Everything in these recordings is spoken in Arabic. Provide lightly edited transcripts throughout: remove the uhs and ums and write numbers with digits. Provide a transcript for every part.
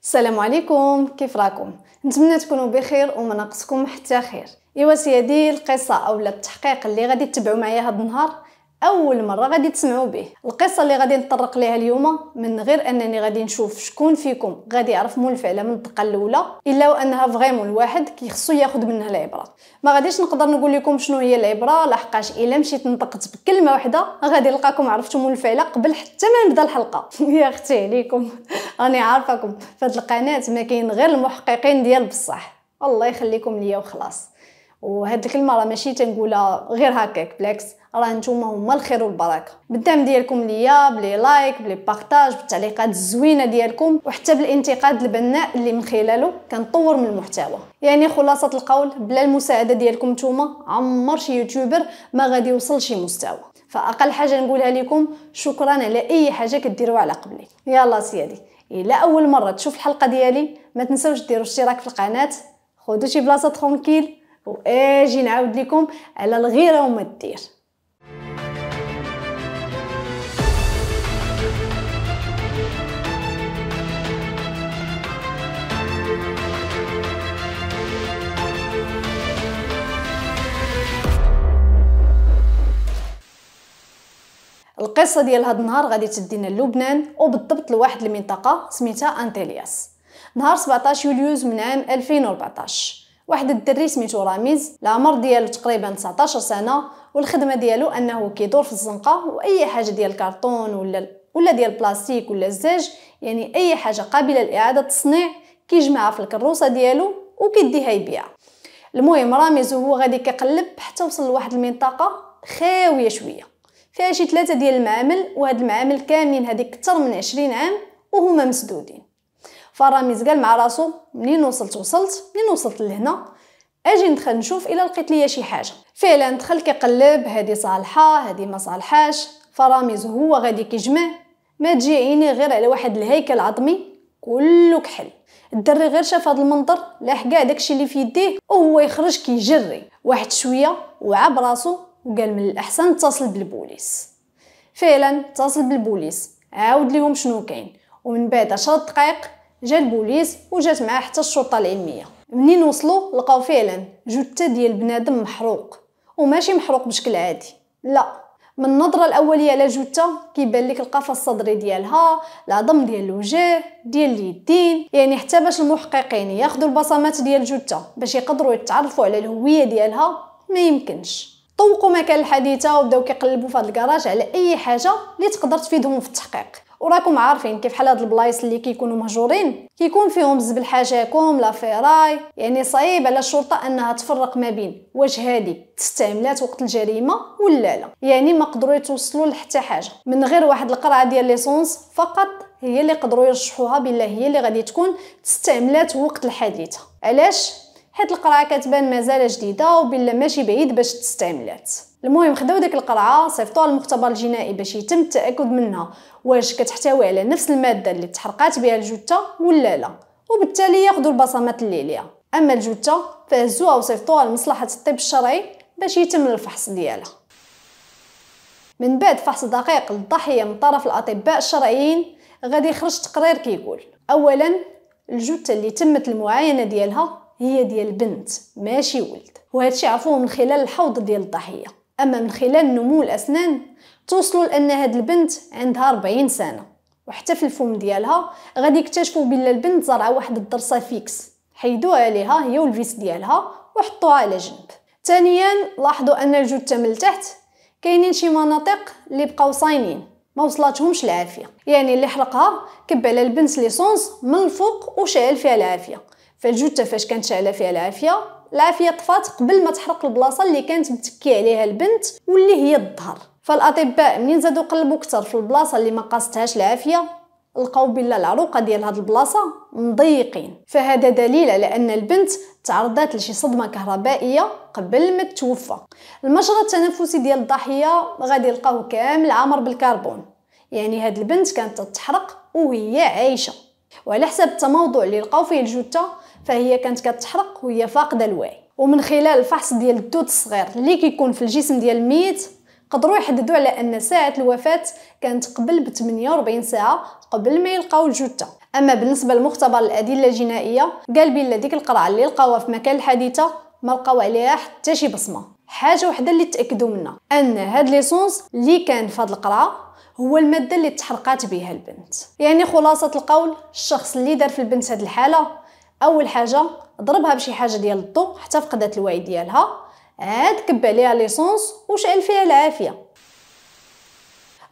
السلام عليكم، كيف راكم؟ نتمنى تكونوا بخير وما ناقصكم حتى خير. ايوا سيدي، القصه اولا التحقيق اللي غادي تتبعوا معايا هذا النهار اول مره غادي تسمعوا به. القصه اللي غادي نطرق ليها اليوم من غير انني غادي نشوف شكون فيكم غادي يعرف مول الفعل من الدقه الاولى، الا وانها فريمون الواحد كيخصو ياخذ منها العبره. ما غاديش نقدر نقول لكم شنو هي العبره، لحقاش الا مشيت نطقت بكلمه واحده غادي نلقاكم عرفتوا مول الفعل قبل حتى ما نبدا الحلقه. يا اختي عليكم، راني عارفاكم في هذه القناه ما كاين غير المحققين ديال بصح. الله يخليكم ليا وخلاص. وهاد الكلمه راه ماشي تنقولها غير هكاك، بالعكس راه نتوما هما الخير والبركه. بالدعم ديالكم ليا، بلي لايك، بلي بارطاج، بالتعليقات الزوينه ديالكم، وحتى بالانتقاد البناء اللي من خلاله كنطور من المحتوى. يعني خلاصه القول، بلا المساعده ديالكم نتوما عمر شي يوتيوبر ما غادي يوصل شي مستوى. فاقل حاجه نقولها لكم شكرا على اي حاجه كديروها على قبلي. يلا سيادي، الا اول مره تشوف الحلقه ديالي ما تنساوش ديروا اشتراك في القناه، خذوا شي بلاصه ترونكيل، واجي نعاود لكم على الغيره وما دير. القصه ديال هذا النهار غادي تدينا للبنان، وبالضبط لواحد المنطقه سميتها انتيلياس. نهار 17 يوليوز من عام 2014 واحد الدري سميتو راميز، العمر ديالو تقريبا 19 سنه، والخدمه ديالو انه كيدور في الزنقه، واي حاجه ديال الكرتون ولا ديال البلاستيك ولا الزاج، يعني اي حاجه قابله لاعاده التصنيع كيجمعها في الكروسه ديالو وكيديها يبيعها. المهم راميز وهو غادي كيقلب حتى وصل لواحد المنطقه خاويه شويه، فيها شي 3 ديال المعامل، وهاد المعامل كاملين هذيك اكثر من 20 عام وهما مسدودين. فراميز قال مع راسو منين وصلت لهنا اجي ندخل نشوف الا لقيت ليا شي حاجه. فعلا دخل كيقلب، هذه صالحه هذه ما صالحاش. فراميز هو غادي كيجمع، ما تجي عيني غير على واحد الهيكل عظمي كله كحل. الدري غير شاف هذا المنظر لاح كاع داكشي اللي في يديه وهو يخرج كيجري. واحد شويه وعاب راسو وقال من الاحسن اتصل بالبوليس. فعلا اتصل بالبوليس، عاود ليهم شنو كاين، ومن بعد 10 دقائق جا البوليس وجات معاه حتى الشرطه العلميه. منين وصلوا لقاو فعلا جثه ديال بنادم محروق، وماشي محروق بشكل عادي، لا، من النظره الاوليه على الجثه كيبان لك القفص الصدري ديالها، العظم ديال الوجه ديال اليدين، يعني حتى باش المحققين ياخذوا البصمات ديال الجثه باش يقدروا يتعرفوا على الهويه ديالها ما يمكنش. طوقوا مكان الحادثه وبداو كيقلبوا في هذا الكراج على اي حاجه اللي تقدر تفيدهم في التحقيق. وراكم عارفين كيف حال هاد البلايص اللي كيكونوا مهجورين كيكون فيهم الزبل حاشاكم لا فيراي، يعني صعيب على الشرطه انها تفرق ما بين واش هذه استعملات وقت الجريمه ولا لا. يعني ما قدروا يتوصلوا لحتى حاجه من غير واحد القرعه ديال ليسونس فقط هي اللي قدروا يرشحوها بالله هي اللي غادي تكون استعملات وقت الحادثه. علاش؟ حيت القرعه كتبان مازال جديده وبلا ماشي بعيد باش تستعملات. المهم خداو ديك القرعه صيفطوها للمختبر الجنائي باش يتم التاكد منها واش كتحتوي على نفس الماده اللي تحرقات بها الجثه ولا لا، وبالتالي ياخذوا البصمات اللي ليها. اما الجثه فهزوها وصيفطوها لمصلحه الطب الشرعي باش يتم الفحص ديالها. من بعد فحص دقيق للضحيه من طرف الاطباء الشرعيين غادي يخرج تقرير كيقول اولا الجثه اللي تمت المعاينه ديالها هي ديال بنت ماشي ولد، وهادشي عرفوه من خلال الحوض ديال الضحيه. اما من خلال نمو الاسنان توصلوا لان هاد البنت عندها 40 سنه، وحتى في الفم ديالها غادي يكتشفوا بلا البنت زرعه واحد الضرسه فيكس، حيدوها عليها هي والفيس ديالها وحطوها على جنب. ثانيا لاحظوا ان الجثه من التحت كاينين شي مناطق اللي بقاو صاينين ما وصلاتهمش العافيه، يعني اللي حرقها كب على البنت ليسونس من الفوق وشعل فيها العافيه. فالجثه فاش كانت شاعله فيها العافيه طفات قبل ما تحرق البلاصه اللي كانت متكي عليها البنت واللي هي الظهر. فالاطباء منين زادوا قلبوا اكثر في البلاصه اللي ما قاستهاش العافيه لقاو بلا العروقه ديال هاد البلاصه مضيقين. فهذا دليل على ان البنت تعرضت لشي صدمه كهربائيه قبل ما توفى. المجرى التنفسي ديال الضحيه غادي يلقاوه كامل عامر بالكربون، يعني هاد البنت كانت تحرق وهي عايشه. وعلى حسب التموضع اللي لقاو فيه الجثه فهي كانت كتحرق وهي فاقده الوعي. ومن خلال الفحص ديال الدود الصغير اللي كيكون في الجسم ديال الميت قدروا يحددوا على ان ساعه الوفاه كانت قبل ب 48 ساعه قبل ما يلقاو الجثه. اما بالنسبه لمختبر الادله الجنائيه قال بان ديك القرعه اللي لقاوها في مكان الحادثه ما لقاو عليها حتى شي بصمه. حاجه وحده اللي تاكدوا منها ان هاد ليسونس اللي كان في هاد القرعه هو الماده اللي تحرقات بها البنت. يعني خلاصه القول، الشخص اللي دار في البنت هاد الحاله اول حاجه ضربها بشي حاجه ديال الضوء حتى فقدت الوعي ديالها، عاد كب عليها ليسونس وشعل فيها العافيه.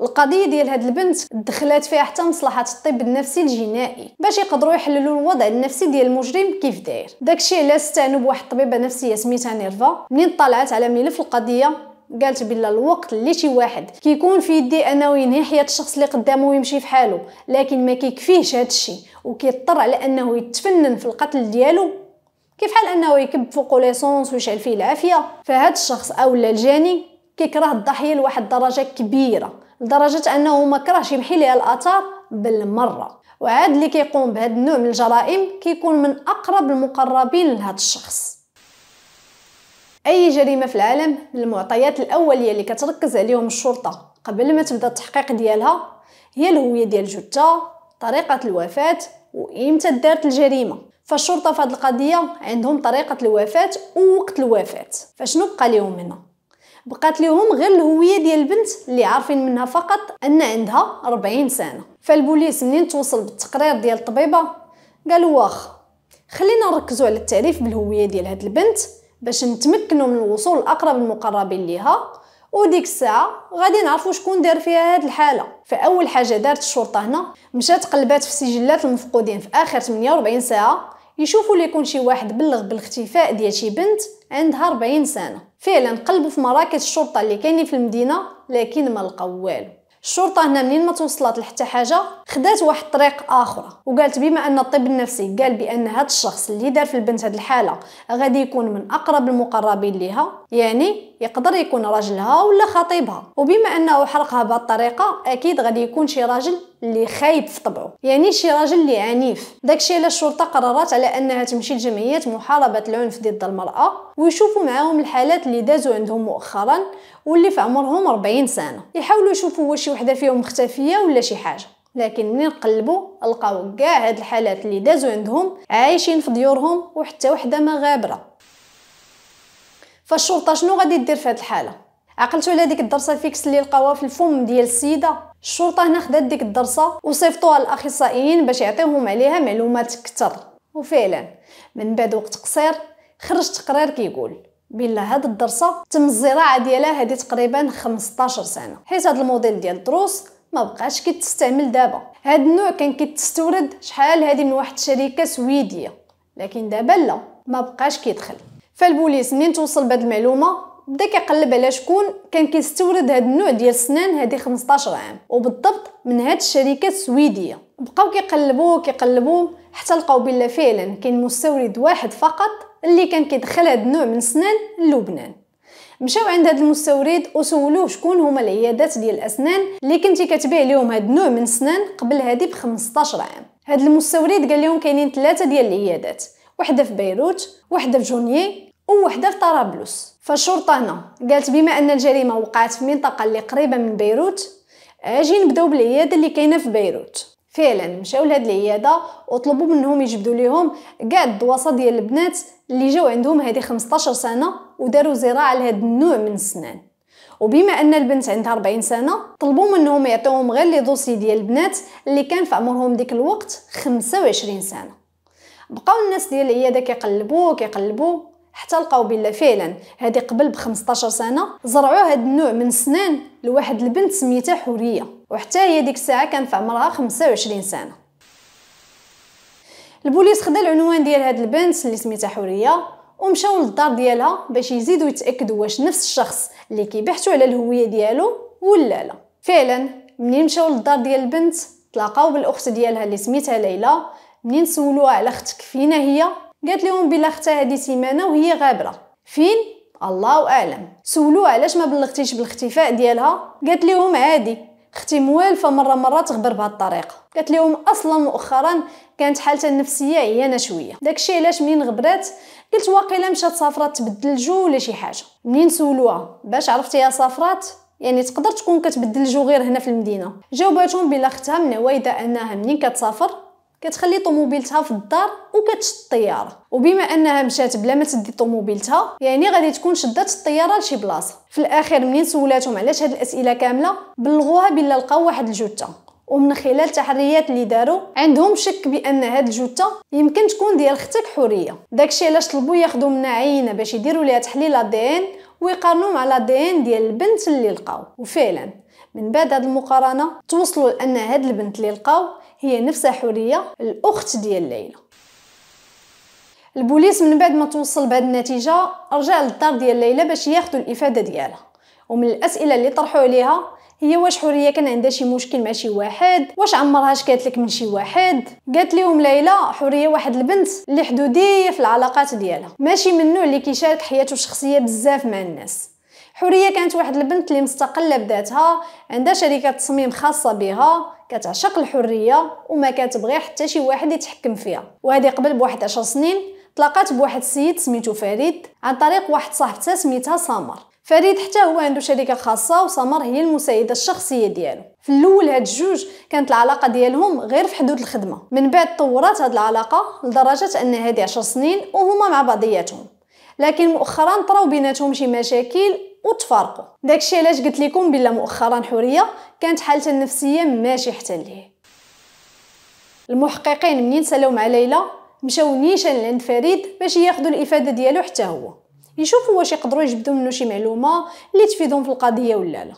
القضيه ديال هاد البنت دخلات فيها حتى مصلحه الطب النفسي الجنائي باش يقدروا يحللوا الوضع النفسي ديال المجرم كيف داير. داكشي علاش استعنوا بواحد الطبيبه نفسيه سميتها نيرفا. منين طلعت على ملف القضيه قالت بلا الوقت اللي شي واحد كيكون في يديه انه ينهي حياه الشخص اللي قدامه ويمشي في حاله لكن ما كيكفيهش هذا الشيء وكيضطر على انه يتفنن في القتل ديالو، كيف حال انه يكب فوق ليسونس ويشعل فيه العافيه، فهاد الشخص اولا الجاني كيكره الضحيه لواحد الدرجه كبيره لدرجه انه ما كرهش يمحي ليها الاثار بالمره. وعاد اللي كيقوم بهذا النوع من الجرائم كيكون من اقرب المقربين لهذا الشخص. اي جريمه في العالم المعطيات الاوليه اللي كتركز عليهم الشرطه قبل ما تبدا التحقيق ديالها هي الهويه ديال الجثه، طريقه الوفاه وامتى دارت الجريمه. فالشرطه في هذه القضيه عندهم طريقه الوفاه ووقت الوفاه. فشنو بقى لهم هنا؟ بقات لهم غير الهويه ديال البنت اللي عارفين منها فقط ان عندها 40 سنه. فالبوليس منين توصل بالتقرير ديال الطبيبه قالوا واخ خلينا نركزوا على التعريف بالهويه ديال هاد البنت باش نتمكنوا من الوصول لاقرب المقربين ليها، وديك الساعه غادي نعرفوا شكون دار فيها هاد الحاله. فاول حاجه دارت الشرطه هنا مشات قلبات في سجلات المفقودين في اخر 48 ساعه يشوفوا ليكون شي واحد بلغ بالاختفاء ديال شي بنت عندها 40 سنه. فعلا قلبوا في مراكز الشرطه اللي كاينين في المدينه لكن ما لقاو والو. الشرطه هنا منين ما توصلت لحتى حاجه خدات واحد الطريق اخرى وقالت بما ان الطب النفسي قال بان هذا الشخص اللي دار في البنت هذه الحاله غادي يكون من اقرب المقربين ليها، يعني يقدر يكون راجلها ولا خطيبها، وبما انه حرقها بهذه الطريقه اكيد غادي يكون شي راجل اللي خايب في طبعه، يعني شي راجل اللي عنيف. داكشي علاش الشرطه قررت على انها تمشي لجمعيات محاربه العنف ضد المراه ويشوفوا معاهم الحالات اللي دازوا عندهم مؤخرا واللي في عمرهم 40 سنه، يحاولوا يشوفوا واش شي وحده فيهم مختفيه ولا شي حاجه. لكن منين قلبوا لقاو كاع هاد الحالات اللي دازوا عندهم عايشين في ديورهم وحتى وحده ما غابره. فالشرطه شنو غادي دير في هاد الحاله؟ عقلتوا على ديك الدرسه فيكس اللي لقاوها في الفم ديال السيده؟ الشرطه هنا خدات ديك الدرسه وصيفطوها للاخصائيين باش يعطيوهم عليها معلومات كتر، وفعلا من بعد وقت قصير خرج تقرير كيقول بلا هاد الدرسه تم الزراعه ديالها هذه تقريبا 15 سنه، حيت هاد الموديل ديال الدروس ما بقاش كيتستعمل دابا. هاد النوع كان كيتستورد شحال هادي من واحد الشركه سويديه، لكن دابا لا ما بقاش كيدخل. فالبوليس منين توصل بهاد المعلومه بدا كيقلب على شكون كان كيستورد هاد النوع ديال السنان هادي 15 عام وبالضبط من هاد الشركه السويديه. بقاو كيقلبوا حتى لقاو بلا فعلا كاين مستورد واحد فقط اللي كان كيدخل هاد النوع من السنان للبنان. مشاو عند هاد المستورد وسولوه شكون هما العيادات ديال الاسنان اللي كنتي كتبيع لهم هاد النوع من السنان قبل هادي ب 15 عام. هاد المستورد قال لهم كاينين 3 ديال العيادات، وحده في بيروت، وحده في جونيي، وحده في طرابلس. فالشرطه هنا قالت بما ان الجريمه وقعت في منطقه اللي قريبه من بيروت اجي نبداو بالعياده اللي كاينه في بيروت. فعلا مشاو لهاد العياده وطلبوا منهم يجبدوا ليهم كاع الدواسه ديال البنات اللي جاو عندهم هذه 15 سنه وداروا زراعه لهاد النوع من السنان. وبما ان البنت عندها 40 سنه طلبوا منهم يعطيوهم غير لي دوسي ديال البنات اللي كان في عمرهم ديك الوقت 25 سنه. بقاو الناس ديال العياده كيقلبوا حتى لقاو بلا فعلا هذه قبل ب 15 سنه زرعوا هاد النوع من السنان لواحد البنت سميتها حوريه، وحتى هي ديك الساعه كان في عمرها 25 سنه. البوليس خدا العنوان ديال هاد البنت اللي سميتها حوريه ومشاو للدار ديالها باش يزيدوا يتاكدوا واش نفس الشخص اللي كيبحثوا على الهويه ديالو ولا لا. فعلا منين مشاو للدار ديال البنت تلاقاو بالاخت ديالها اللي سميتها ليلى. منين سولوها على اختك فين هي قالت لهم بلا اختها هذه سيمانه وهي غابره. فين؟ الله اعلم. سولوها علاش ما بلغتيش بالاختفاء ديالها؟ قالت لهم عادي، اختي موالفه مره تغبر بهذه الطريقه. قالت لهم اصلا مؤخرا كانت حالتها النفسيه عيانه شويه، داكشي علاش منين غبرات قلت واقيلا مشات سافرات تبدل الجو ولا شي حاجه. منين سولوها باش عرفتيها سافرات يعني تقدر تكون كتبدل الجو غير هنا في المدينه، جاوباتهم بلا اختها من عوايده انها منين كتسافر كتخلي طوموبيلتها في الدار وكتشد الطياره. وبما انها مشات بلا ما تدي طوموبيلتها يعني غادي تكون شدات الطياره لشي بلاصه. في الاخير منين سولاتهم علاش هاد الاسئله كامله بلغوها بلا لقاو واحد الجثه، ومن خلال التحريات اللي داروا عندهم شك بان هاد الجثه يمكن تكون ديال اختك حوريه. داكشي علاش طلبوا ياخذوا منها عينه باش يديروا ليها تحليل ADN ويقارنوا مع الADN ديال البنت اللي لقاو. وفعلا من بعد هاد المقارنه توصلوا لان هاد البنت اللي لقاو هي نفسها حوريه الاخت ديال ليلى. البوليس من بعد ما توصل بهاد النتيجه رجع للدار ديال ليلى باش ياخذوا الافاده ديالها. ومن الاسئله اللي طرحوا عليها هي واش حوريه كان عندها شي مشكل مع شي واحد، واش عمرها شكات لك من شي واحد. قالت لهم ليلى حوريه واحد البنت اللي حدوديه في العلاقات ديالها، ماشي من النوع اللي كيشارك حياته الشخصيه بزاف مع الناس. حوريه كانت واحد البنت اللي مستقله بذاتها، عندها شركه تصميم خاصه بها، كتعشق الحريه وما كتبغي حتى شي واحد يتحكم فيها. وهذه قبل بواحد 10 سنين تلاقات بواحد السيد سميتو فريد عن طريق واحد صاحبتها سميتها سمر. فريد حتى هو عنده شركه خاصه وسمر هي المساعده الشخصيه ديالو. في الاول هاد الجوج كانت العلاقه ديالهم غير في حدود الخدمه، من بعد طورات هاد العلاقه لدرجه ان هذه 10 سنين وهما مع بعضياتهم، لكن مؤخرا طراو بيناتهم شي مشاكل وتفارقوا. داكشي علاش قلت لكم بلا مؤخرا حوريه كانت حالتها النفسيه ماشي حتى ليه. المحققين منين سالاو مع ليلى مشاو نيشان لعند فريد باش ياخذوا الافاده ديالو حتى هو، يشوفوا واش يقدروا يجبدوا منه شي معلومه اللي تفيدهم في القضيه ولا لا.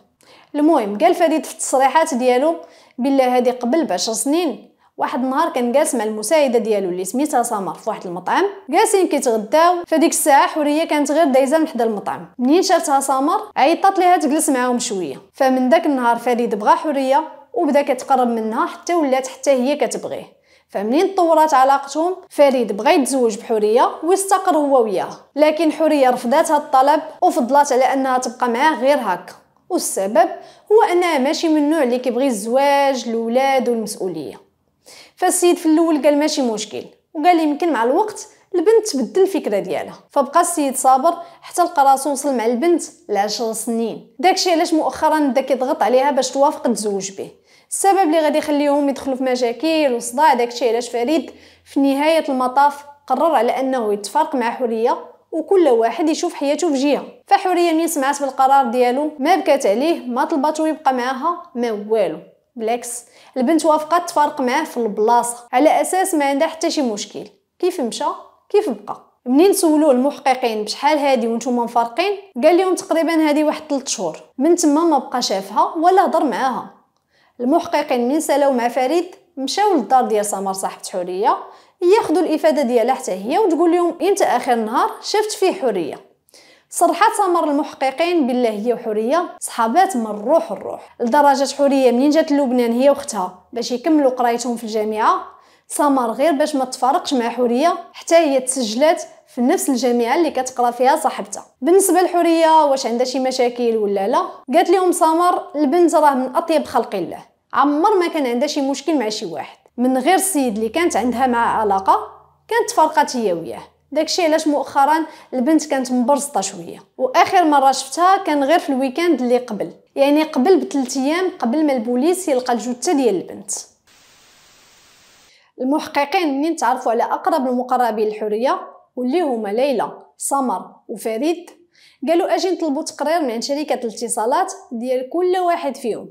المهم قال فريد في التصريحات ديالو بلا هذه قبل ب10 سنين واحد النهار كان جالس مع المساعده ديالو اللي سميتها سمر في واحد المطعم، جالسين كيتغداو. فديك الساعه حوريه كانت غير دايزه من حدا المطعم، منين شافتها سمر عيطات ليها تجلس معاهم شويه. فمن داك النهار فريد بغى حوريه وبدا كتقرب منها حتى ولات حتى هي كتبغيه. فمنين طورات علاقتهم فريد بغى يتزوج بحوريه ويستقر هو وياها، لكن حوريه رفضات هذا الطلب وفضلات على انها تبقى معاه غير هكا. والسبب هو انها ماشي من النوع اللي كيبغي الزواج الاولاد والمسؤوليه. فالسيد في الاول قال ماشي مشكل، وقال يمكن مع الوقت البنت تبدل الفكره ديالها. فبقى السيد صابر حتى لقى راسو وصل مع البنت ل10 سنين. داكشي علاش مؤخرا بدا كيضغط عليها باش توافق تزوج به. السبب اللي غادي يخليهم يدخلوا في مشاكل وصداع. داكشي علاش فريد في نهايه المطاف قرر على انه يتفارق مع حوريه وكل واحد يشوف حياته في جهه. فحوريه ملي سمعت بالقرار ديالو ما بكات عليه، ما طلباتو يبقى معاها، ما والو، بالعكس البنت وافقت تفارق معاه في البلاصه على اساس ما عندها حتى شي مشكل. كيف مشى كيف بقى. منين سولوه المحققين بشحال هادي وانتم مفارقين قال لهم تقريبا هادي واحد 3 شهور. من تما ما بقى شافها ولا هضر معاها. المحققين من سالاو مع فريد مشاو للدار ديال سمر صاحبه حوريه ياخذوا الافاده ديالها حتى هي وتقول لهم امتى اخر نهار شفت فيه حوريه. صرحات سمر المحققين بالله هي وحوريه صحابات من الروح لدرجه حوريه منين جات للبنان هي واختها باش يكملوا قرايتهم في الجامعه، سمر غير باش ما تفارقش مع حوريه حتى هي تسجلات في نفس الجامعه اللي كتقرا فيها صاحبتها. بالنسبه لحوريه واش عندها شي مشاكل ولا لا، قالت لهم سمر البنت راه من اطيب خلق الله، عمر ما كان عندها شي مشكل مع شي واحد، من غير السيد اللي كانت عندها معه علاقه كانت تفارقات هي وياه. داكشي علاش مؤخرا البنت كانت مبرزطه شويه. واخر مره شفتها كان غير في الويكاند اللي قبل، يعني قبل ب3 ايام قبل ما البوليس يلقى الجثه ديال البنت. المحققين منين تعرفوا على اقرب المقربين للحوريه واللي هما ليلى سمر وفريد قالوا اجي نطلبوا تقرير من شركه الاتصالات ديال كل واحد فيهم.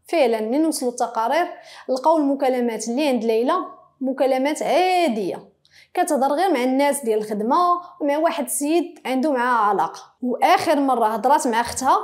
فعلا من وصلوا التقارير لقاو المكالمات اللي عند ليلى مكالمات عاديه، كتهضر غير مع الناس ديال الخدمه ومع واحد السيد عنده معاه علاقه. واخر مره هضرات مع اختها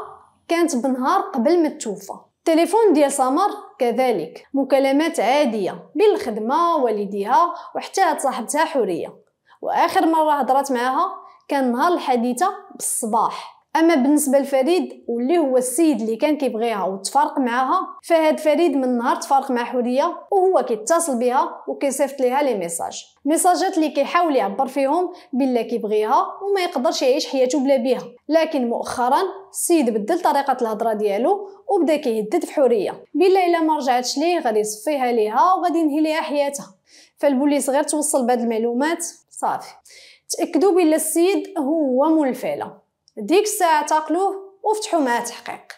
كانت بنهار قبل ما توفى. التليفون ديال سمر كذلك مكالمات عاديه بين الخدمه والديها وحتى هاد صاحبتها حوريه. واخر مره هضرات معاها كان نهار الحادثه بالصباح. اما بالنسبه لفريد واللي هو السيد اللي كان كيبغيها وتفارق معاها، فهاد فريد من نهار تفارق مع حوريه وهو كيتصل بها وكيصيفط ليها لي ميساجات اللي كيحاول يعبر فيهم بالله كيبغيها وما يقدرش يعيش حياته بلا بيها. لكن مؤخرا السيد بدل طريقه الهضره ديالو وبدا كيهدد في حوريه بالله الا ما رجعتش ليه غادي يصفيها ليها وغادي ينهي ليها حياتها. فالبوليس غير توصل بهاد المعلومات صافي تاكدوا بلا السيد هو مول الفعله. ديك الساعه عتقلوه وفتحوا معاه تحقيق.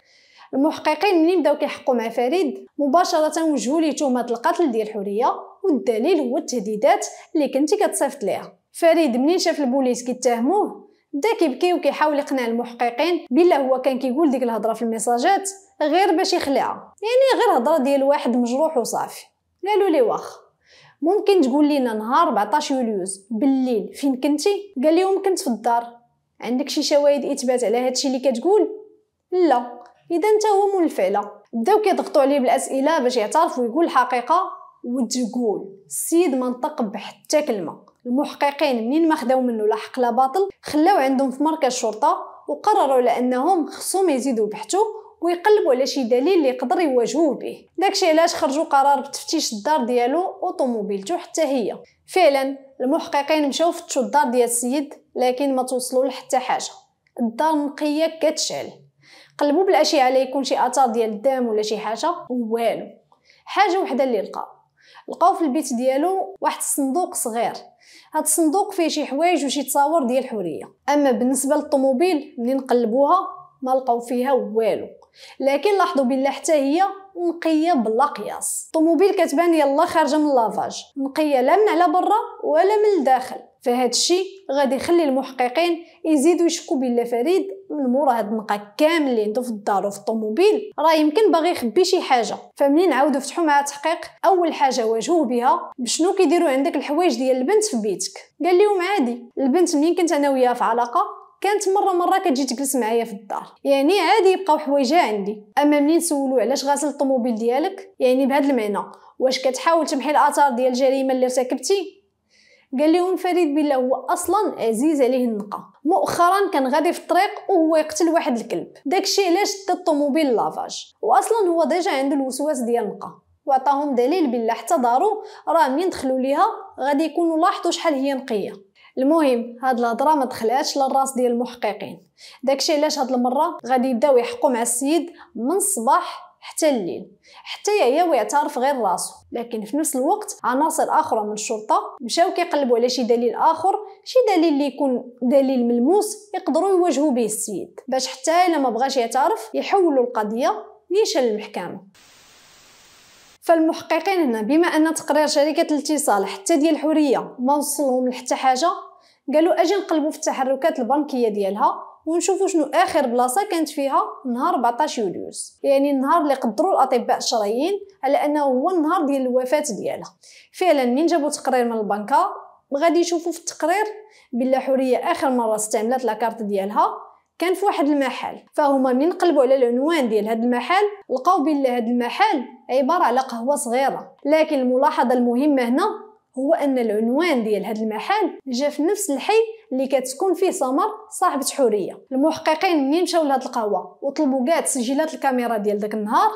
المحققين منين بداو كيحقوا مع فريد مباشره وجهوا ليه تهمه القتل ديال حوريه، والدليل هو التهديدات اللي كنتي كتصيفط ليها. فريد منين شاف البوليس كيتهموه بدا كيبكي وكيحاول يقنع المحققين بلا هو كان كيقول ديك الهضره في الميساجات غير باش يخلعها، يعني غير هضره ديال واحد مجروح وصافي. قالوا لي واخ ممكن تقول لينا نهار 14 يوليوز بالليل فين كنتي؟ قال لهم كنت في الدار. عندك شي شواهد اثبات على هادشي اللي كتقول؟ لا. اذا انت هو مول الفعله. بداو كيضغطوا عليه بالاسئله باش يعترف ويقول الحقيقه، وتقول السيد ما نطق بحتى كلمه. المحققين منين ما خداو منه لا حق لا باطل خلاو عندهم في مركز الشرطه وقرروا على انهم خصهم يزيدوا بحثوا ويقلبوا على شي دليل اللي يقدر يواجهوه به. داكشي علاش خرجوا قرار بتفتيش الدار ديالو وطوموبيلته حتى هي. فعلا المحققين مشاو فتشوا الدار ديال السيد لكن ما توصلوا لحتى حاجه. الدار نقيه كتشعل. قلبوا بالاشعه لا يكون شي اثار ديال الدم ولا شي حاجه، والو. حاجه وحده اللي لقاو في البيت ديالو واحد الصندوق صغير. هاد الصندوق فيه شي حوايج وشي تصاور ديال حوريه. اما بالنسبه للطوموبيل منين قلبوها ما لقاو فيها والو، لكن لاحظوا بلا حتى هي نقيه بلا قياس. الطوموبيل كتبان يلا خارجه من لافاج، نقيه لا من على برا ولا من الداخل. فهاد الشيء غادي يخلي المحققين يزيدوا يشكوا بلا فريد من مورا هاد النقا كامل اللي عنده في الدار وفي الطوموبيل راه يمكن باغي يخبي شي حاجه. فمنين عاودوا فتحوا معاه تحقيق اول حاجه واجهوه بها بشنو كيديروا عندك الحوايج ديال البنت في بيتك. قال لهم عادي، البنت منين كنت انا وياها في علاقه كانت مره كتجي تجلس معايا في الدار، يعني عادي يبقاو حوايجها عندي. اما منين سولوا علاش غاسل الطوموبيل ديالك، يعني بهذا المعنى واش كتحاول تمحي الاثار ديال الجريمه اللي ارتكبتي؟ قال لهم فريد بالله هو اصلا عزيز عليه النقا. مؤخرا كان غادي في الطريق وهو يقتل واحد الكلب، داكشي علاش دا الطوموبيل لافاج، واصلا هو ديجا عنده الوسواس ديال النقا. وعطاهم دليل بالله حتى دارو راه منين دخلوا ليها غادي يكونوا لاحظوا شحال هي نقيه. المهم هاد الهضره ما دخلاتش للراس ديال المحققين. داكشي علاش هاد المره غادي يبداو يحقوا مع السيد من الصباح حتى الليل، حتى يعيا ويعترف غير راسو. لكن في نفس الوقت عناصر اخرى من الشرطه مشاو كيقلبوا على شي دليل اخر، شي دليل اللي يكون دليل ملموس يقدروا يواجهوا به السيد، باش حتى الا ما بغاش يعترف يحولوا القضيه نيشان للمحكمه. فالمحققين هنا بما ان تقرير شركه الاتصال حتى ديال حوريه ما وصلهم لحتى حاجه، قالوا اجي نقلبوا في التحركات البنكيه ديالها ونشوفوا شنو اخر بلاصه كانت فيها نهار 14 يوليوز، يعني النهار اللي قدروا الاطباء الشرعيين على انه هو النهار ديال الوفاه ديالها. فعلا من جابوا تقرير من البنكه غادي يشوفوا في التقرير بلا حوريه اخر مره استعملت لاكارت ديالها كان في واحد المحل. فهما من قلبوا على العنوان ديال هذا المحل لقاو بلا هذا المحل عباره على قهوه صغيره. لكن الملاحظه المهمه هنا هو ان العنوان ديال هذا المحل جا في نفس الحي اللي كتكون فيه سمر صاحبه حوريه. المحققين منين مشاو لهاد القهوه وطلبوا كاع تسجيلات الكاميرا ديال داك النهار،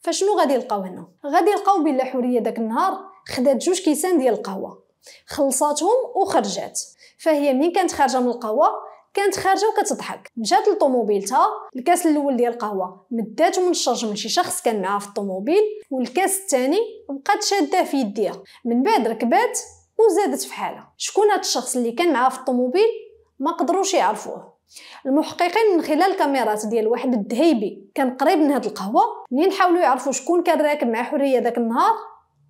فشنو غادي يلقاو هنا؟ غادي يلقاو بلا حوريه داك النهار خدات 2 كيسان ديال القهوه، خلصاتهم وخرجات. فهي منين كانت خارجه من القهوه كانت خارجه وكتضحك، مشات لطوموبيلتها، الكاس الاول ديال القهوه مداتو من الشرج من شي شخص كان معاها في الطوموبيل، والكاس الثاني بقات شاده في يديها. من بعد ركبات وزادت في حالها. شكون هذا الشخص اللي كان معاها في الطوموبيل ما قدروش يعرفوه. المحققين من خلال الكاميرات ديال واحد الدهيبي كان قريب من هاد القهوه منين حاولوا يعرفوا شكون كان راكب مع حوريه داك النهار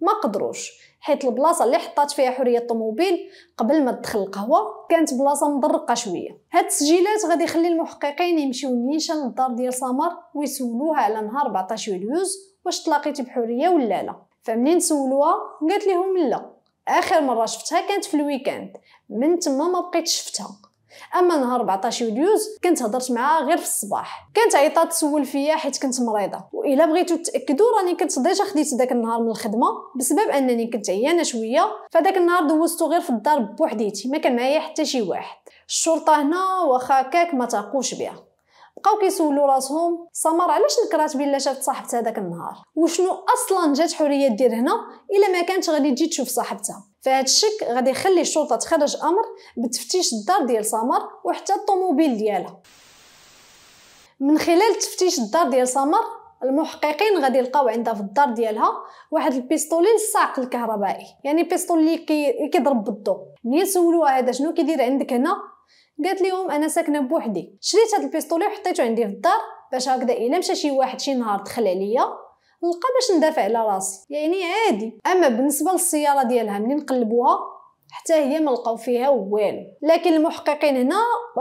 ما قدروش، حيت البلاصه اللي حطات فيها حوريه الطوموبيل قبل ما تدخل القهوه كانت بلاصه مضرقه شويه. هاد التسجيلات غادي يخلي المحققين يمشيو نيشان للدار ديال سمر ويسولوها على نهار 14 يوليوز واش تلاقيتي بحوريه ولا لا. فمنين سولوها قالت لهم لا، اخر مره شفتها كانت في الويكاند، من تما ما بقيتش شفتها. اما نهار 14 يوليوز كنت هضرت معاها غير في الصباح، كانت عيطات تسول فيا حيت كنت مريضه. والا بغيتو تاكدوا راني كنت ديجا خديت داك النهار من الخدمه بسبب انني كنت عيانه شويه، فداك النهار دوزتو غير في الدار بوحديتي، ما كان معايا حتى شي واحد. الشرطه هنا واخا كاك ما تاقوش بها، بقاو كيسولوا راسهم سمر علاش نكرات بلا شافت صاحبتها داك النهار، وشنو اصلا جات حوريه دير هنا الا ما كانتش غادي تجي تشوف صاحبتها. فهاد الشك غادي يخلي الشرطه تخرج امر بتفتيش الدار ديال سمر وحتى الطوموبيل ديالها. من خلال تفتيش الدار ديال سمر المحققين غادي يلقاو عندها في الدار ديالها واحد البيستولي للصاعق الكهربائي، يعني بيستولي اللي كيضرب بالضوء. منين سولوها هذا شنو كيدير عندك هنا قالت لهم انا ساكنه بوحدي، شريت هذا البيستولي وحطيته عندي في الدار باش هكذا الا مشى شي واحد شي نهار دخل عليا نلقى باش ندافع على راسي، يعني عادي. اما بالنسبه للسياره ديالها منين نقلبوها حتى هي ما لقاو فيها والو. لكن المحققين هنا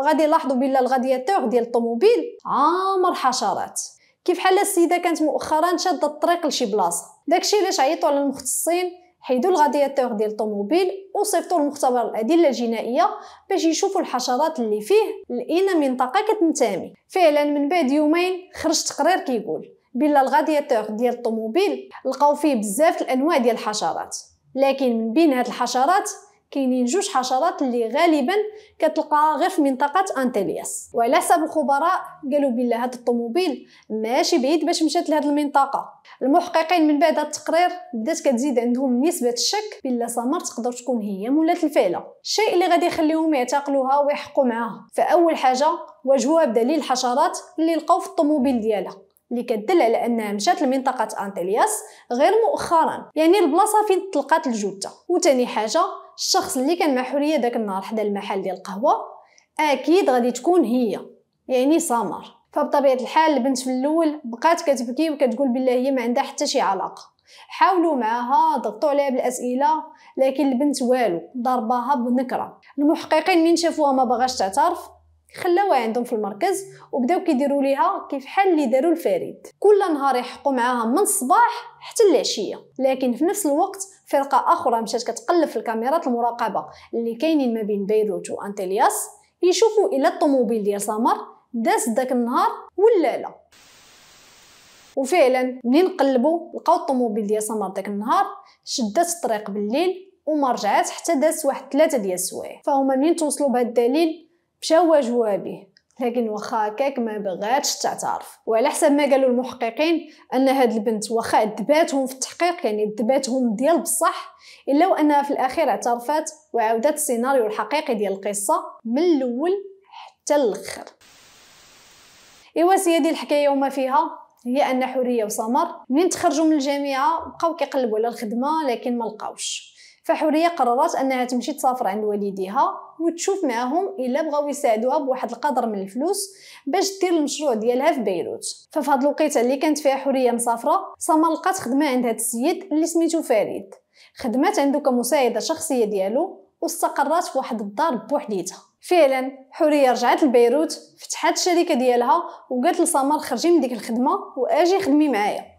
غادي يلاحظوا بلا الغادياتور ديال الطوموبيل عامر حشرات، كيف حال السيده كانت مؤخرا شاده الطريق لشي بلاصه. داكشي علاش عيطوا على المختصين حيدوا الغادياتور ديال الطوموبيل وصيفطوا لمختبر الادله الجنائيه باش يشوفوا الحشرات اللي فيه لاين منطقه كتنتمي. فعلا من بعد يومين خرج تقرير كيقول بلا الغادياتور ديال الطوموبيل لقاو فيه بزاف الانواع ديال الحشرات، لكن من بين هاد الحشرات كاينين جوج حشرات اللي غالبا كتلقاها غير في منطقه انتلياس. وعلى حسب الخبراء قالوا بلا هاد الطوموبيل ماشي بعيد باش مشات لهاد المنطقه. المحققين من بعد هاد التقرير بدات كتزيد عندهم نسبه الشك بلا سمر تقدر تكون هي مولات الفعله، الشيء اللي غادي يخليهم يعتقلوها ويحقوا معاها. فاول حاجه واجهوها بدليل الحشرات اللي لقاو في الطوموبيل ديالها اللي كتدل على انها مشات لمنطقه انتلياس غير مؤخرا، يعني البلاصه فين تلقات الجثه. وثاني حاجه الشخص اللي كان مع حوريه داك النهار حدا المحل ديال القهوه اكيد غادي تكون هي، يعني سمر. فبطبيعه الحال البنت في الاول بقات كتبكي وكتقول بالله هي ما عندها حتى شي علاقه. حاولوا معها ضغطوا عليها بالاسئله لكن البنت والو، ضرباها بنكره. المحققين من شافوها ما بغاش تعترف خلاوها عندهم في المركز وبداو كيديروا ليها كيف حال اللي داروا الفريد، كل نهار يحقوا معاها من الصباح حتى العشيه. لكن في نفس الوقت فرقه اخرى مشات كتقلب في الكاميرات المراقبه اللي كاينين ما بين بيروت وانتلياس يشوفوا الى الطوموبيل ديال سمر داز داك النهار ولا لا. وفعلا منين قلبوا لقاو الطوموبيل ديال سمر داك النهار شدات الطريق بالليل وما رجعات حتى داز واحد 3 ديال السوايع. فهما منين توصلوا بهذا الدليل مشاو واجهوها به، لكن واخا هكاك ما بغاتش تعترف. وعلى حسب ما قالوا المحققين ان هاد البنت واخا دباتهم في التحقيق، يعني دباتهم ديال بصح، الا وانها في الاخير اعترفت وعاودت السيناريو الحقيقي ديال القصه من الاول حتى الاخر. ايوا سيدي الحكايه وما فيها هي ان حوريه وسمر منين تخرجوا من الجامعه بقاو كيقلبوا على الخدمه لكن ما لقاوش. فحوريه قررت انها تمشي تسافر عند والديها وتشوف معهم الا بغاو يساعدوها بواحد القدر من الفلوس باش دير المشروع ديالها في بيروت. ففي هاد الوقيته اللي كانت فيها حوريه مسافره سمر لقات خدمه عند هاد السيد اللي سميتو فريد. خدمات عنده كمساعده شخصيه ديالو واستقرات في واحد الدار بوحديتها. فعلا حوريه رجعت لبيروت فتحت الشركه ديالها وقالت لسمر خرجي من ديك الخدمه واجي خدمي معايا.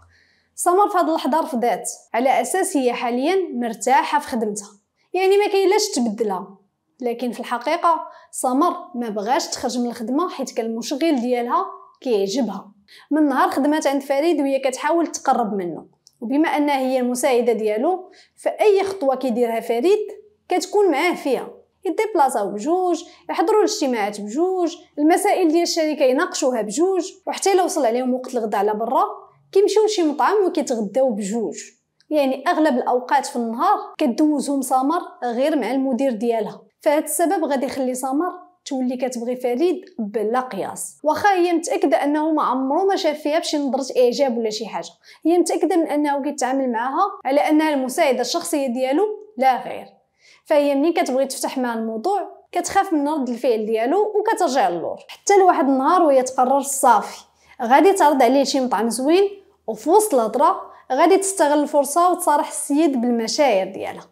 سمر في هاد اللحظه رفضات على اساس هي حاليا مرتاحه في خدمتها، يعني ما كاينلاش تبدلها. لكن في الحقيقه سمر ما بغاش تخرج من الخدمه حيت كان المشغل ديالها كيعجبها. من نهار خدمات عند فريد وهي كتحاول تقرب منه، وبما انها هي المساعده ديالو فاي خطوه كيديرها فريد كتكون معاه فيها. يديبلاصاو بجوج، يحضروا الاجتماعات بجوج، المسائل ديال الشركه يناقشوها بجوج، وحتى لو وصل عليهم وقت الغداء على برا كيمشيو لشي مطعم وكيتغداو بجوج. يعني اغلب الاوقات في النهار كدوزهم سمر غير مع المدير ديالها. فهاد السبب غادي يخلي سمر تولي كتبغي فريد بلا قياس، واخا هي متاكده انه ما عمرو ما شاف فيها بشي نظره اعجاب ولا شي حاجه. هي متاكده من انه كيتعامل معاها على انها المساعده الشخصيه ديالو لا غير. فهي منين كتبغي تفتح مع الموضوع كتخاف من رد الفعل ديالو وكترجع للور، حتى لواحد النهار وهي تقرر صافي غادي تعرض عليه شي مطعم زوين، وفي وسط الهضره غادي تستغل الفرصه وتصارح السيد بالمشاعر ديالها.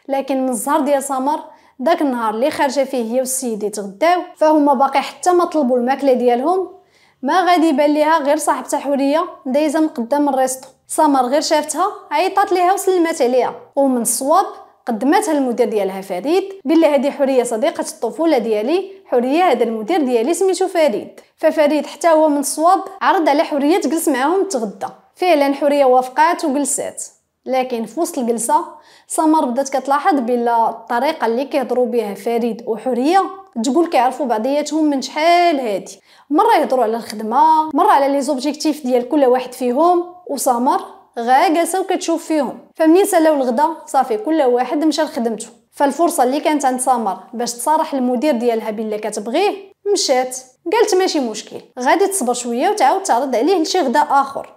لكن من الزهر ديال سمر داك النهار اللي خارجه فيه هي والسيد يتغداو فهما باقي حتى ما طلبوا الماكله ديالهم ما غادي يبان ليها غير صاحبتها حوريه دايزه من قدام الريستو. سمر غير شافتها عيطات ليها وسلمات عليها، ومن الصواب قدمتها المدير ديالها فريد بالله هذه حوريه صديقه الطفوله ديالي، حوريه هذا المدير ديالي سميتو فريد. ففريد حتى هو من الصواب عرض على حوريه تجلس معاهم تغدى. فعلا حوريه وافقات وجلسات، لكن في وسط الجلسه سمر بدات كتلاحظ بلا الطريقه اللي كيهضروا بها فريد وحوريه تقول كيعرفوا بعضياتهم من شحال هادي. مره يهضروا على الخدمه، مره على لي زوبجيكتيف ديال كل واحد فيهم، وسمر غا جالسه وكتشوف فيهم. فمنين سالاو الغدا صافي كل واحد مشى لخدمته. فالفرصه اللي كانت عند سمر باش تصارح المدير ديالها بلا كتبغيه مشات. قالت ماشي مشكل غادي تصبر شويه وتعاود تعرض عليه لشي غدا اخر.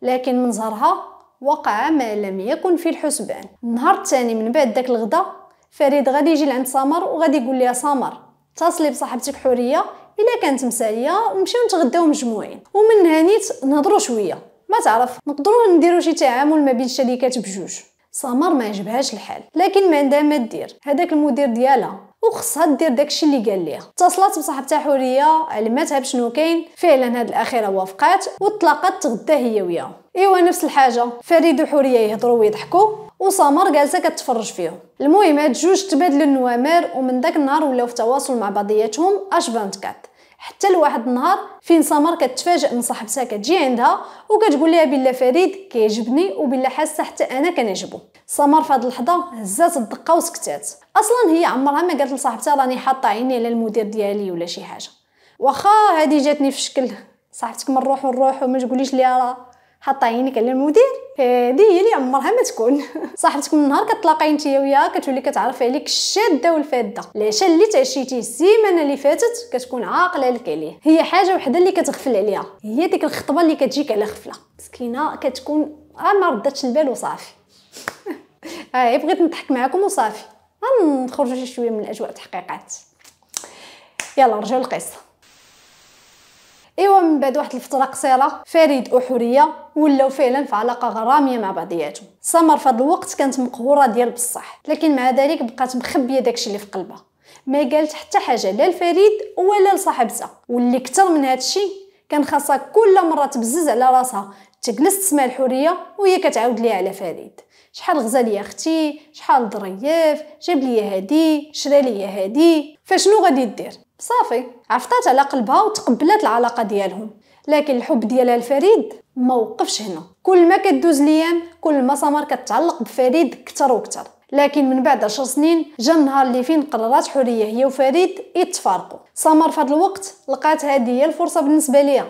لكن من زهرها وقع ما لم يكن في الحسبان. النهار الثاني من بعد داك الغدا فريد غادي يجي لعند سمر وغادي يقول لها سمر اتصلي بصاحبتك حوريه الا كانت مساليه نمشيو نتغداو مجموعين، ومن هانيت نهضروا شويه، ما تعرف نقدروا نديروا شي تعامل ما بين الشركات بجوج. سمر ما عجبهاش الحال، لكن ما عندها ما دير، هذاك المدير ديالها وخصها دير داكشي اللي قال ليها. اتصلت بصاحبتها حوريه علمتها بشنو كاين، فعلا هاد الاخيره وافقات وطلقت تغدى هي وياهم. ايوا نفس الحاجه، فريد وحوريه يهضروا ويضحكوا وسمر جالسه كتفرج فيهم. المهم هاد جوج تبادلوا النوامر، ومن داك النهار ولاو في تواصل مع بعضياتهم اش 24، حتى لواحد النهار فين سمر كتفاجئ من صاحبتها كتجي عندها وكتقول لها بلا فريد كيعجبني وبلا حاسه حتى انا كنعجبو. سمر في هاد اللحظه هزات الدقه وسكتات. اصلا هي عمرها ما قالت لصاحبتها راني حاطه عيني على المدير ديالي ولا شي حاجه، واخا هادي جاتني في شكل صاحبتك من الروح والروح وما تقوليش لي راه حاطه عينيك على المدير، هادي هي اللي عمرها ما تكون. صاحبتك من نهار كتلاقاي نتيا وياها كتولي كتعرف عليك الشاده والفاده. العشاء اللي تعشيتيه السيمانه اللي فاتت كتكون عاقله لك عليه. هي حاجه وحده اللي كتغفل عليها، هي ديك الخطبه اللي كتجيك على غفله مسكينه، كتكون ما رداتش البال وصافي. بغيت نضحك معكم وصافي، نخرجوا شويه من الاجواء التحقيقات. يلا نرجعوا للقصه. ايوا من بعد واحد الفتره قصيره فريد وحوريه ولاو فعلا في علاقه غراميه مع بعضياتهم. سمر في هذا الوقت كانت مقهوره ديال بصح، لكن مع ذلك بقات مخبيه داكشي اللي في قلبها، ما قالت حتى حاجه لا لفريد ولا لصاحبتها. واللي كثر من هذا الشيء كان خاصها كل مره تبزز على راسها تجلس تسمع الحوريه وهي كتعاود ليها على فريد. شحال غزال يا اختي، شحال ظريف، جاب لي هادي، شرا لي هادي، فشنو غادي دير؟ صافي عفطات على قلبها وتقبلت العلاقه ديالهم. لكن الحب ديالها لفريد ما وقفش هنا. كل ما كدوز الايام كل ما سمر كتعلق بفريد كتر وكتر. لكن من بعد 10 سنين جا النهار اللي فين قررت حوريه هي وفريد يتفارقوا. سمر في هذا الوقت لقات هذه هي الفرصه بالنسبه ليها.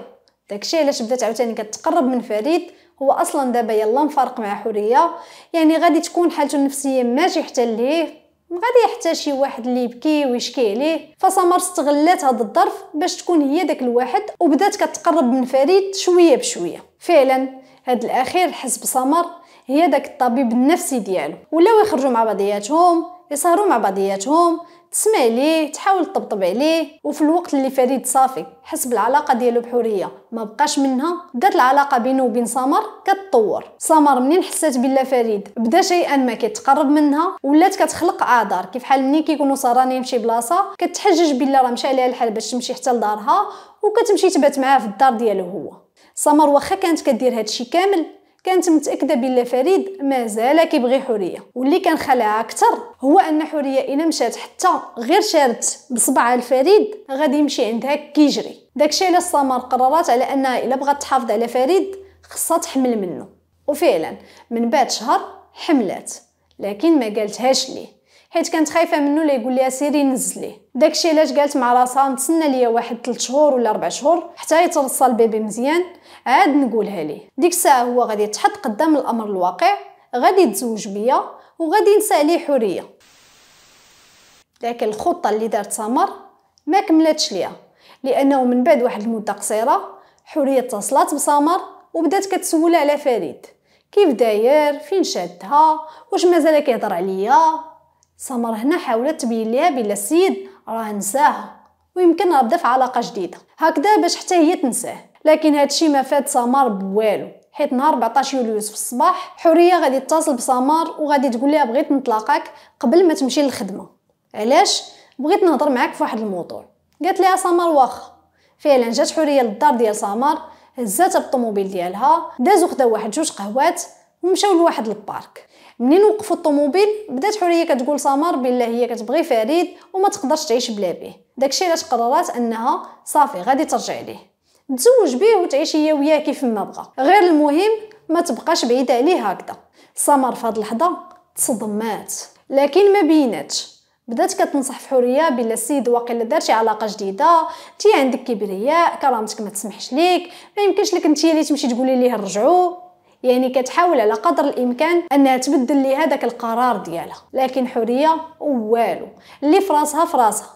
داكشي علاش بدات عاوتاني كتقرب من فريد. هو اصلا دابا يلا مفارق مع حوريه، يعني غادي تكون حالته النفسيه ماشي حتى ليه، غادي يحتاج شي واحد اللي يبكي ويشكي عليه. فسمر استغلت هذا الظرف باش تكون هي داك الواحد وبدات كتقرب من فريد شويه بشويه. فعلا هاد الاخير حسب سمر هي داك الطبيب النفسي ديالو. ولاو يخرجوا مع بعضياتهم، يسهروا مع بعضياتهم، تسمع ليه، تحاول تطبطب عليه. وفي الوقت اللي فريد صافي حسب العلاقه ديالو بحوريه ما بقاش منها، بدات العلاقه بينه وبين سمر كتطور. سمر منين حسات بلا فريد بدا شيئا ما كيتقرب منها ولات كتخلق اعذار، كيف حال ملي كيكونوا سهرانين في شي بلاصه كتحجج بلا راه مشى عليها الحال باش تمشي حتى لدارها وكتمشي تبات معاه في الدار ديالو هو. سمر واخا كانت كدير هادشي كامل كانت متاكده بلا فريد مازال كيبغي حوريه. واللي كان خلعها اكثر هو ان حوريه الا مشات حتى غير شارت بصبعها لفريد غادي يمشي عندها كيجري. داكشي علاش سمر قررت على انها الا بغات تحافظ على فريد خصها تحمل منه. وفعلا من بعد شهر حملات، لكن ما قالتهاش ليه حيت كانت خايفه منه لا يقول لها سيري نزل ليه. داكشي علاش قالت مع راسها نتسنى ليا واحد 3 شهور ولا 4 شهور حتى يترصى البيبي مزيان عاد نقولها ليه. ديك الساعه هو غادي يتحط قدام الامر الواقع، غادي يتزوج بيا وغادي ينسى عليه حوريه. لكن الخطه اللي دارت سمر ما كملتش ليها، لانه من بعد واحد المده قصيره حوريه اتصلت بسمر وبدات كتسولها على فريد، كيف داير، فين شادها، واش مازال كيهضر عليا. سمر هنا حاولت تبين ليها بلا السيد راه نساها ويمكن راه بدا في علاقه جديده هكذا باش حتى هي تنساه. لكن هادشي ما فاد سمر بوالو، حيت نهار 14 يوليوز في الصباح حوريه غادي تتصل بسمر وغادي تقول لها بغيت نطلقك قبل ما تمشي للخدمه. علاش؟ بغيت نهضر معاك في واحد الموضوع. قالت لها سمر واخا. فعلا جات حوريه للدار ديال سمر، هزات الطوموبيل ديالها، دازو خداو واحد 2 قهوات ومشاو لواحد البارك. منين وقفوا الطوموبيل بدات حوريه كتقول سمر بالله هي كتبغي فريد وما تقدرش تعيش بلا بيه. داكشي علاش قررت انها صافي غادي ترجع ليه، تزوج بيه وتعيش هي وياه كيف ما بغى، غير المهم ما تبقاش بعيده عليه هكذا. سمر في هاد اللحظه تصدمات لكن ما بيناتش. بدات كتنصح في حوريه بلا السيد واقيلا دار شي علاقه جديده، انت عندك كبرياء، كرامتك ما تسمحش ليك، ما يمكنش لك انت اللي تمشي تقولي ليه رجعوا. يعني كتحاول على قدر الامكان انها تبدل ليه هذاك القرار ديالها. لكن حوريه والو اللي في راسها في راسها.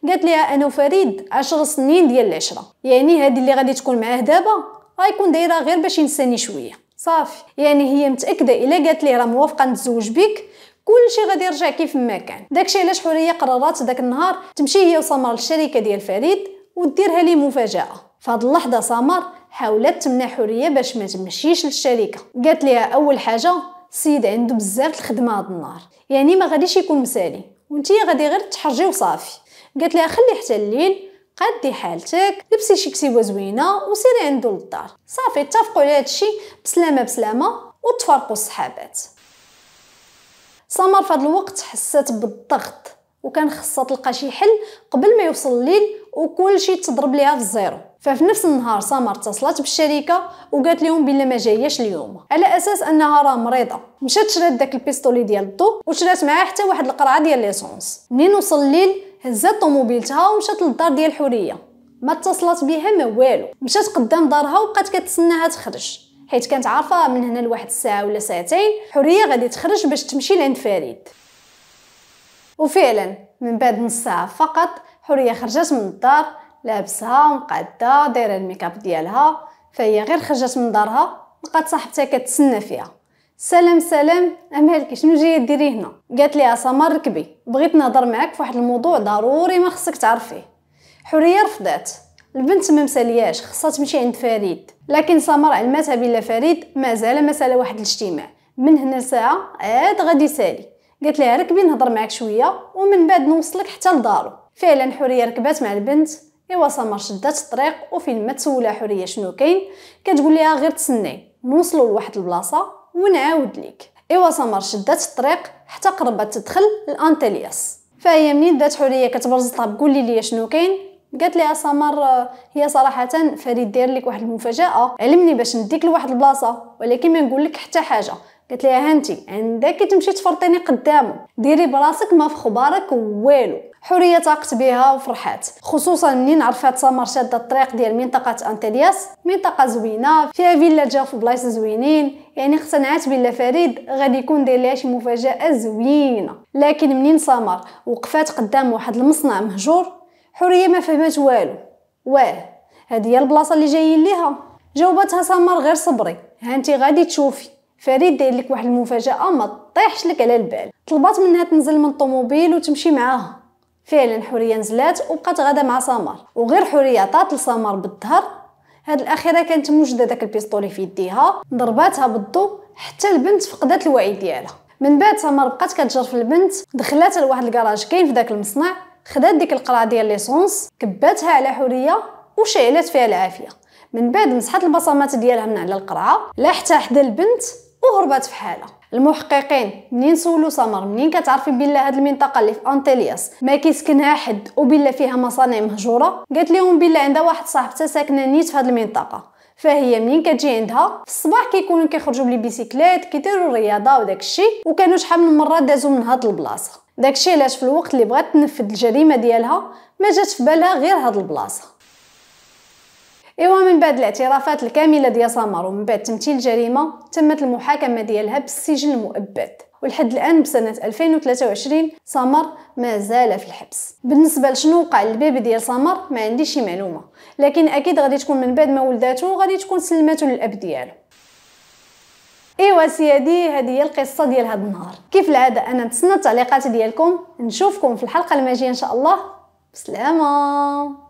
قالت لها انا وفريد 10 سنين ديال العشره، يعني هذه اللي غادي تكون معاه دابا غيكون دايره غير باش ينساني شويه صافي. يعني هي متاكده الا قالت ليه راه موافقه نتزوج بك كلشي غادي يرجع كيف ما كان. داكشي علاش حوريه قررت داك النهار تمشي هي وسمر للشركه ديال فريد وديرها ليه مفاجاه. في هذه اللحظه سمر حاولت تمنع حوريه باش ما تمشيش للشركه. قالت لها اول حاجه السيد عنده بزاف الخدمه هذا النهار، يعني ما غاديش يكون مسالي وانتي غادي غير تحرجي وصافي. قالت لها خلي حتى الليل، قادي حالتك، لبسي شي كسيبه زوينه وسيري عنده للدار. صافي اتفقوا على هادشي بسلامه بسلامه وتفارقوا الصحابات. سمر في هذا الوقت حست بالضغط وكان خصها تلقى شي حل قبل ما يوصل الليل وكل شيء تضرب ليها في الزيرو. ففي نفس النهار سمر اتصلت بالشركه وقالت لهم بلا ما جاياش اليوم على اساس انها راه مريضه. مشات شرات داك البيستولي ديال الضو وشرات معاه حتى واحد القرعه ديال ليسونس. منين وصل الليل هزات طوموبيلتها ومشات للدار ديال حوريه. ما اتصلت بها ما والو، مشات قدام دارها وبقات كتسناها تخرج حيت كانت عارفه من هنا لواحد الساعه ولا ساعتين حوريه غادي تخرج باش تمشي لعند فريد. وفعلا من بعد نص ساعه فقط حوريه خرجت من الدار لابسها ومقاده دايره الميكاب ديالها. فهي غير خرجت من دارها لقات صاحبتها كتسنى فيها. سلام سلام، امالك شنو جايه ديري هنا؟ قالت ليها سمر ركبي، بغيت نهضر معاك في واحد الموضوع ضروري ما خصك تعرفيه. حوريه رفضات، البنت ما مسالياش خصها تمشي عند فريد. لكن سمر علماتها بلا فريد مازال مساله واحد الاجتماع، من هنا لساعه عاد غادي يسالي. قالت لها ركبي نهضر معاك شويه ومن بعد نوصلك حتى لدارو. فعلا حوريه ركبات مع البنت. ايوا سمر شدات الطريق وفين ما تسولها حوريه شنو كاين كتقول لها غير تسناي نوصلوا لواحد البلاصه ونعاود ليك. ايوا سمر شدات الطريق حتى قربت تدخل لانتلياس. فهي منين دات حوريه كتبرز طاب قولي لي شنو كاين، قالت لها سمر هي صراحه فريد داير لك واحد المفاجاه، علمني باش نديك لواحد البلاصه ولكن ما نقول لك حتى حاجه. قالت لها هانتي عندك تمشي تفرطيني قدامه، ديري براسك ما في خبارك والو. حوريه طاقت بها وفرحات، خصوصا منين عرفات سمر شاده الطريق ديال منطقه انتلياس، منطقه زوينه فيها فيلا جا في بلايص زوينين، يعني اقتنعت بلا فريد غادي يكون داير لها شي مفاجاه زوينه. لكن منين سمر وقفات قدام واحد المصنع مهجور حوريه ما فهمت والو. هذه هي البلاصه اللي جايين ليها؟ جاوبتها سمر غير صبري، هانتي غادي تشوفي فريد داير لك واحد المفاجاه ما تطيحش لك على البال. طلبات منها تنزل من الطوموبيل وتمشي معاها. فعلا حوريه نزلات وبقات غاده مع سمر، وغير حوريه عطات لسمر بالظهر. هاد الاخيره كانت موجده داك البيستولي في يديها، ضرباتها بالضو حتى البنت فقدت الوعي ديالها. من بعد سمر بقات كتجر في البنت، دخلاتها لواحد الكراج كاين في داك المصنع، خدات ديك القرعه ديال ليسونس كباتها على حوريه وشعلت فيها العافيه. من بعد مسحت البصمات ديالها من على القرعه لا حتى حدا البنت وهربات في حالها. المحققين منين سولوا سمر منين كتعرفي بلا هاد المنطقه اللي في انتلياس ما كيسكنها حد وبلا فيها مصانع مهجوره، قالت لهم بلا عندها واحد صاحبتها ساكنه نيت في هاد المنطقه. فهي منين كتجي عندها في الصباح كيكونوا كيخرجوا بلي بيسيكليت كيديروا الرياضه وداك الشيء، وكانوا شحال من مره دازوا من هاد البلاصه. داك الشيء علاش في الوقت اللي بغات تنفذ الجريمه ديالها ما جات في بالها غير هاد البلاصه. ايوا من بعد الاعترافات الكامله ديال سمر ومن بعد تمثيل الجريمه تمت المحاكمه ديالها بالسجن المؤبد، ولحد الان بسنه 2023 سمر ما زال في الحبس. بالنسبه لشنو وقع للبيبي ديال سمر ما عنديش شي معلومه، لكن اكيد غادي تكون من بعد ما ولداتو غادي تكون سلماتو للاب ديالو. ايوا سيادي هذه هي القصه ديال هذا النهار. كيف العاده انا نتسنى التعليقات ديالكم، نشوفكم في الحلقه الماجيه ان شاء الله. بسلامه.